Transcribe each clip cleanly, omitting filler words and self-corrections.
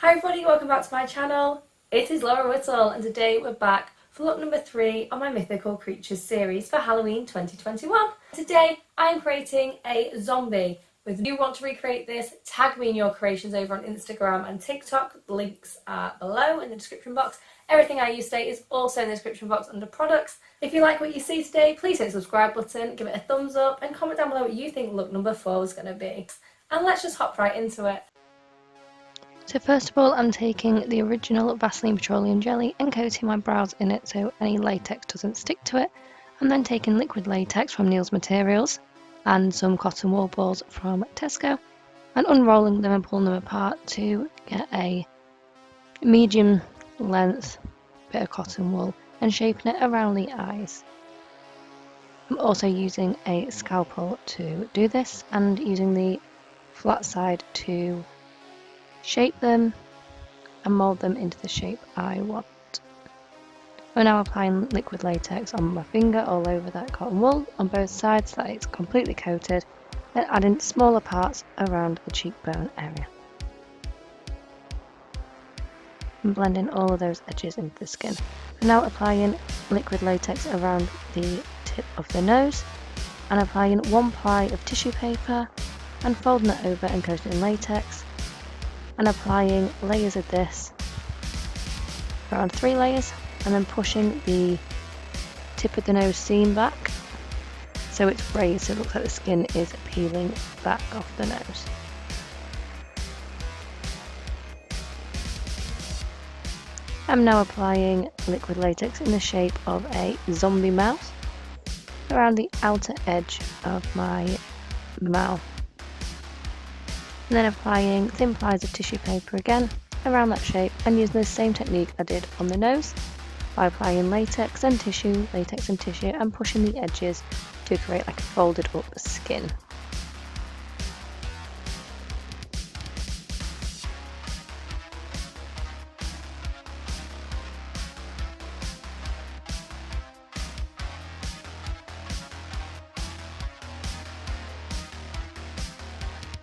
Hi everybody, welcome back to my channel. It is Laura Whittle and today we're back for look number 3 on my Mythical Creatures series for Halloween 2021. Today I am creating a zombie. If you want to recreate this, tag me in your creations over on Instagram and TikTok. The links are below in the description box. Everything I use today is also in the description box under products. If you like what you see today, please hit the subscribe button, give it a thumbs up and comment down below what you think look number 4 is going to be. And let's just hop right into it. So first of all, I'm taking the original Vaseline Petroleum jelly and coating my brows in it so any latex doesn't stick to it. I'm then taking liquid latex from Neil's Materials and some cotton wool balls from Tesco and unrolling them and pulling them apart to get a medium length bit of cotton wool and shaping it around the eyes. I'm also using a scalpel to do this and using the flat side to shape them and mould them into the shape I want. We're now applying liquid latex on my finger all over that cotton wool on both sides so that it's completely coated, then adding smaller parts around the cheekbone area. And blending all of those edges into the skin. We're now applying liquid latex around the tip of the nose and applying one ply of tissue paper and folding it over and coating it in latex. And applying layers of this, around 3 layers, and then pushing the tip of the nose seam back so it's raised so it looks like the skin is peeling back off the nose. I'm now applying liquid latex in the shape of a zombie mouth around the outer edge of my mouth. And then applying thin plies of tissue paper again around that shape and using the same technique I did on the nose by applying latex and tissue and pushing the edges to create like a folded up skin.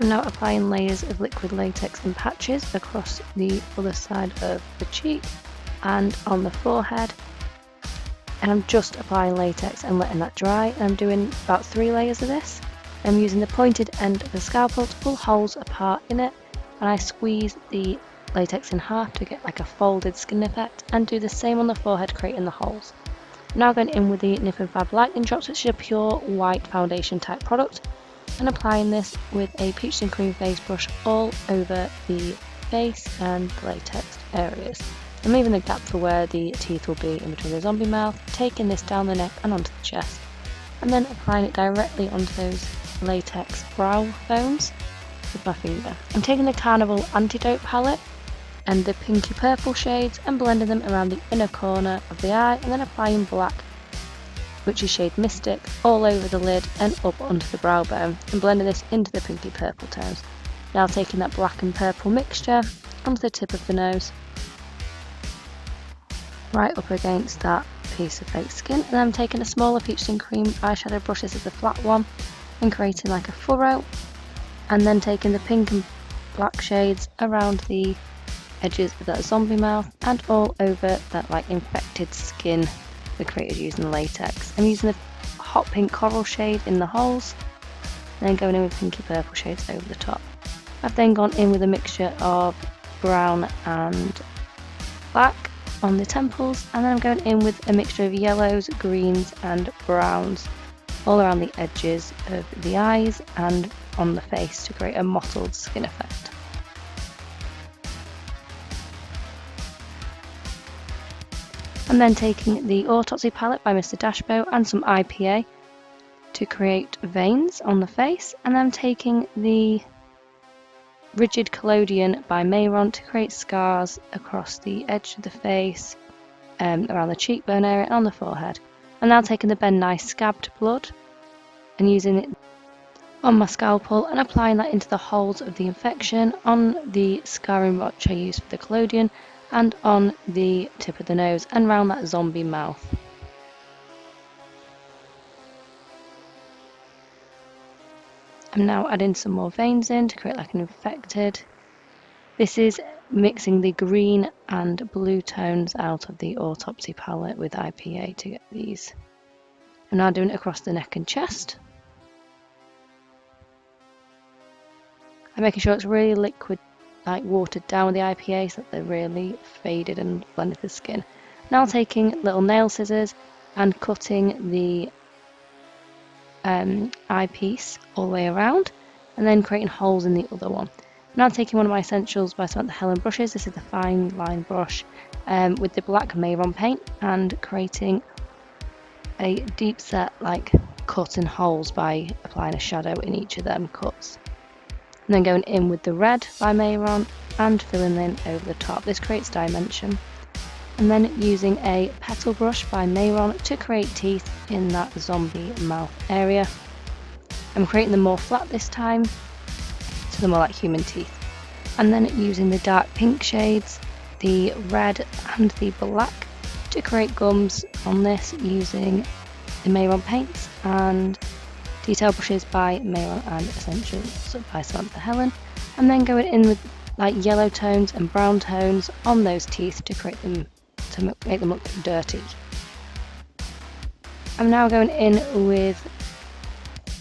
I'm now applying layers of liquid latex in patches across the other side of the cheek and on the forehead, and I'm just applying latex and letting that dry, and I'm doing about 3 layers of this. I'm using the pointed end of the scalpel to pull holes apart in it, and I squeeze the latex in half to get like a folded skin effect and do the same on the forehead, creating the holes. I'm now going in with the Nip+Fab Lightning Drops, which is a pure white foundation type product, and applying this with a peach and cream face brush all over the face and the latex areas. I'm leaving the gap for where the teeth will be in between the zombie mouth, taking this down the neck and onto the chest, and then applying it directly onto those latex brow bones with my finger. I'm taking the Carnival Antidote palette and the pinky purple shades and blending them around the inner corner of the eye, and then applying black, which is shade Mystic, all over the lid and up onto the brow bone, and blending this into the pinky purple tones. Now taking that black and purple mixture onto the tip of the nose, right up against that piece of fake skin, and then I'm taking a smaller peach and cream eyeshadow brush, this is the flat one, and creating like a furrow, and then taking the pink and black shades around the edges of that zombie mouth and all over that like infected skin we created using latex. I'm using the hot pink coral shade in the holes and then going in with pinky purple shades over the top. I've then gone in with a mixture of brown and black on the temples, and then I'm going in with a mixture of yellows, greens and browns all around the edges of the eyes and on the face to create a mottled skin effect. I'm then taking the Autopsy palette by Mr. Dashbo and some IPA to create veins on the face, and then I'm taking the Rigid Collodion by Mehron to create scars across the edge of the face, around the cheekbone area and on the forehead. I'm now taking the Ben Nye Scabbed Blood and using it on my scalpel and applying that into the holes of the infection on the scarring which I used for the Collodion and on the tip of the nose and around that zombie mouth. I'm now adding some more veins in to create like an infected. This is mixing the green and blue tones out of the Autopsy palette with IPA to get these. I'm now doing it across the neck and chest. I'm making sure it's really liquid, like watered down with the IPA so that they're really faded and blended with the skin. Now taking little nail scissors and cutting the eyepiece all the way around and then creating holes in the other one. Now taking one of my Essentials by Samantha Helen brushes, this is the fine line brush, with the black Mehron paint and creating a deep set like cut and holes by applying a shadow in each of them cuts. And then going in with the red by Mehron and filling in over the top. This creates dimension. And then using a petal brush by Mehron to create teeth in that zombie mouth area. I'm creating them more flat this time, so they're more like human teeth. And then using the dark pink shades, the red and the black to create gums on this using the Mehron paints and detail brushes by Mehron and Essentials by Samantha Helen. And then going in with like yellow tones and brown tones on those teeth to create them, to make them look dirty. I'm now going in with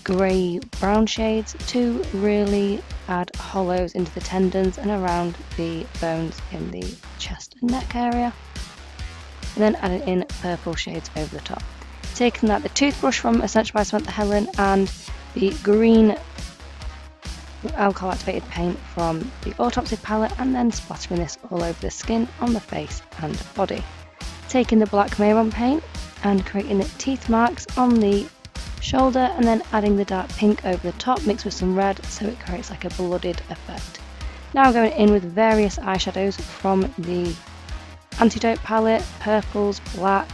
grey brown shades to really add hollows into the tendons and around the bones in the chest and neck area. And then adding in purple shades over the top. Taking the toothbrush from Essential by Samantha Helen and the green alcohol activated paint from the Autopsy palette and then splattering this all over the skin, on the face and body. Taking the black Mehron paint and creating teeth marks on the shoulder and then adding the dark pink over the top mixed with some red so it creates like a blooded effect. Now going in with various eyeshadows from the Antidote palette, purples, black,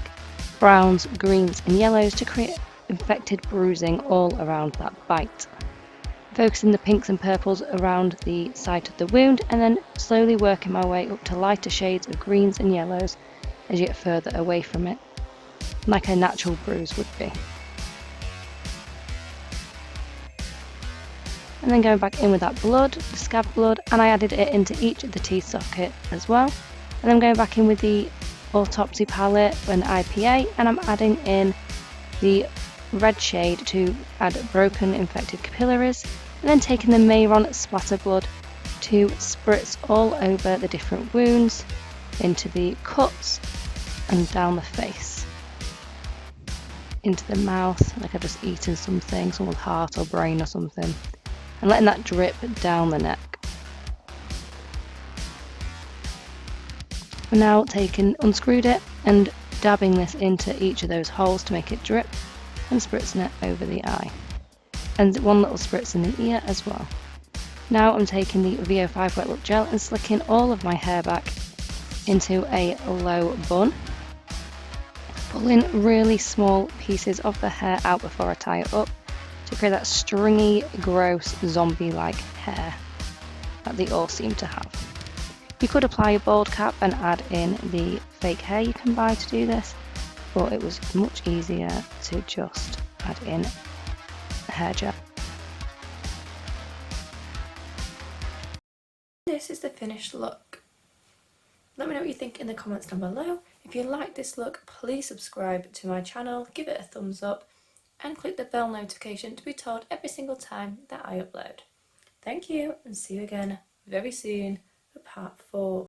browns, greens and yellows to create infected bruising all around that bite. Focusing the pinks and purples around the site of the wound and then slowly working my way up to lighter shades of greens and yellows as you get further away from it, like a natural bruise would be. And then going back in with that blood, the scab blood, and I added it into each of the teeth socket as well. And then going back in with the Autopsy palette and IPA, and I'm adding in the red shade to add broken infected capillaries, and then taking the Mehron splatter blood to spritz all over the different wounds, into the cuts and down the face, into the mouth, like I've just eaten something, someone's heart or brain or something, and letting that drip down the neck. We're now unscrewed it and dabbing this into each of those holes to make it drip and spritzing it over the eye. And one little spritz in the ear as well. Now I'm taking the Vo5 Wet Look Gel and slicking all of my hair back into a low bun. Pulling really small pieces of the hair out before I tie it up to create that stringy, gross, zombie-like hair that they all seem to have. You could apply a bald cap and add in the fake hair you can buy to do this, but it was much easier to just add in hair gel. This is the finished look. Let me know what you think in the comments down below. If you like this look, please subscribe to my channel, give it a thumbs up, and click the bell notification to be told every single time that I upload. Thank you, and see you again very soon for part 4.